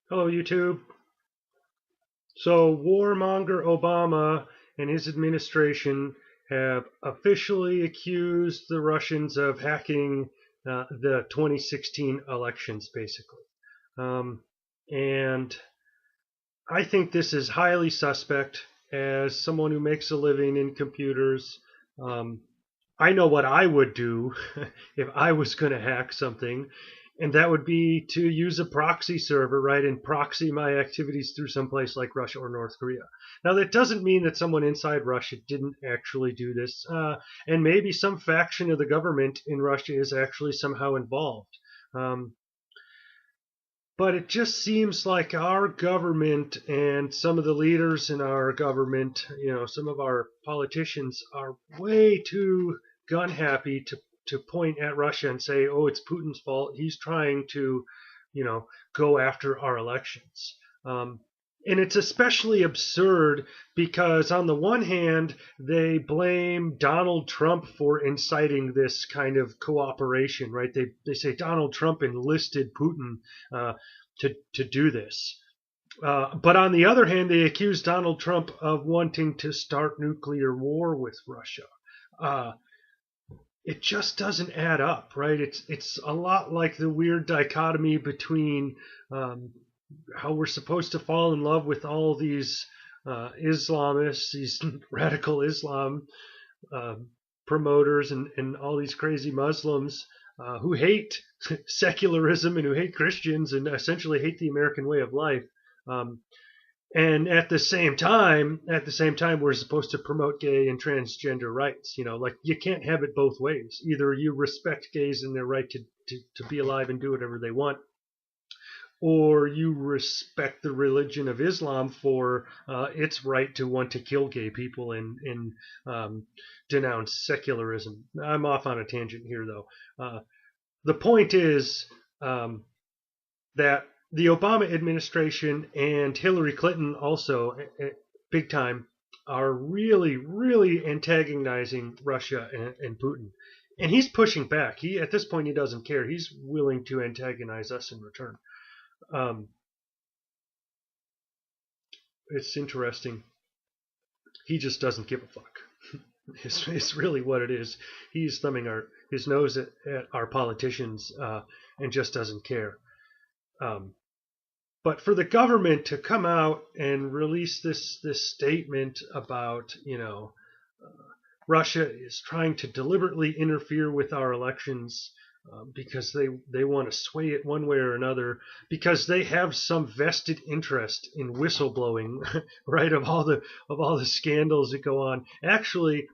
Hello, YouTube. So, warmonger Obama and his administration have officially accused the Russians of hacking the 2016 elections, basically. Um, and I think this is highly suspect. As someone who makes a living in computers, um, I know what I would do if I was going to hack something, and that would be to use a proxy server, right, and proxy my activities through someplace like Russia or North Korea. Now, that doesn't mean that someone inside Russia didn't actually do this, and maybe some faction of the government in Russia is actually somehow involved. Um, but it just seems like our government and some of the leaders in our government, some of our politicians are way too gun happy to point at Russia and say, "Oh, it's Putin's fault. He's trying to, go after our elections." And it's especially absurd because, on the one hand, they blame Donald Trump for inciting this kind of cooperation, right? They say Donald Trump enlisted Putin uh, to do this. But on the other hand, they accuse Donald Trump of wanting to start nuclear war with Russia. Uh, it just doesn't add up, right? It's a lot like the weird dichotomy between how we're supposed to fall in love with all these Islamists, these radical Islam uh, promoters, and all these crazy Muslims who hate secularism and who hate Christians and essentially hate the American way of life. Um, and at the same time, we're supposed to promote gay and transgender rights. Like you can't have it both ways. Either you respect gays and their right to be alive and do whatever they want, or you respect the religion of Islam for its right to want to kill gay people and denounce secularism. I'm off on a tangent here, though. The point is that the Obama administration and Hillary Clinton also, big time, are really, really antagonizing Russia and Putin. And he's pushing back. At this point, he doesn't care. He's willing to antagonize us in return. Um, it's interesting. He just doesn't give a fuck. It's really what it is. He's thumbing his nose at our politicians and just doesn't care. Um, but for the government to come out and release this statement about Russia is trying to deliberately interfere with our elections because they want to sway it one way or another because they have some vested interest in whistleblowing, right? Of all the scandals that go on. Actually,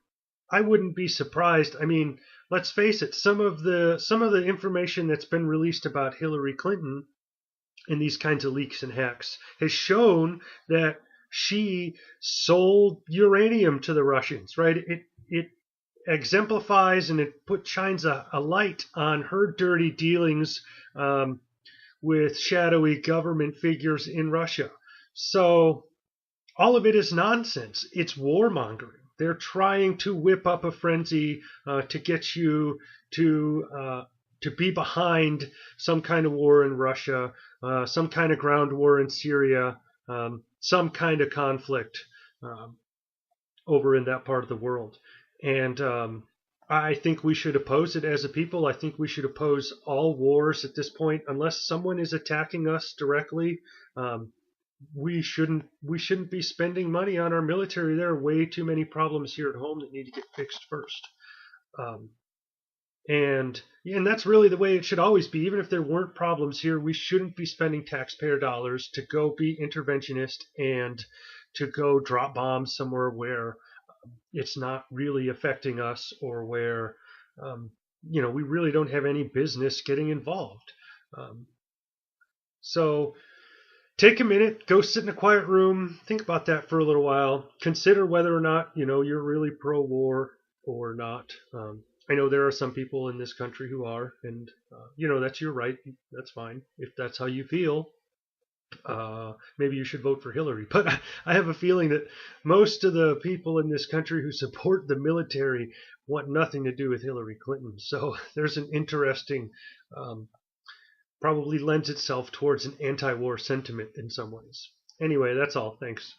I wouldn't be surprised. I mean, let's face it. Some of the information that's been released about Hillary Clinton in these kinds of leaks and hacks has shown that she sold uranium to the Russians, right? It exemplifies and it shines a light on her dirty dealings with shadowy government figures in Russia. So all of it is nonsense. It's warmongering. They're trying to whip up a frenzy to get you to be behind some kind of war in Russia, some kind of ground war in Syria, some kind of conflict um, over in that part of the world. And I think we should oppose it as a people. I think we should oppose all wars at this point, unless someone is attacking us directly. Um, we shouldn't be spending money on our military. There are way too many problems here at home that need to get fixed first. Um, and that's really the way it should always be. Even if there weren't problems here, we shouldn't be spending taxpayer dollars to go be interventionist and to go drop bombs somewhere where it's not really affecting us or where we really don't have any business getting involved. Um, so take a minute, go sit in a quiet room, think about that for a little while, consider whether or not you're really pro-war or not. I know there are some people in this country who are, and that's your right. That's fine if that's how you feel. Maybe you should vote for Hillary. But I have a feeling that most of the people in this country who support the military want nothing to do with Hillary Clinton. So there's an interesting um, probably lends itself towards an anti-war sentiment in some ways. Anyway, that's all. Thanks.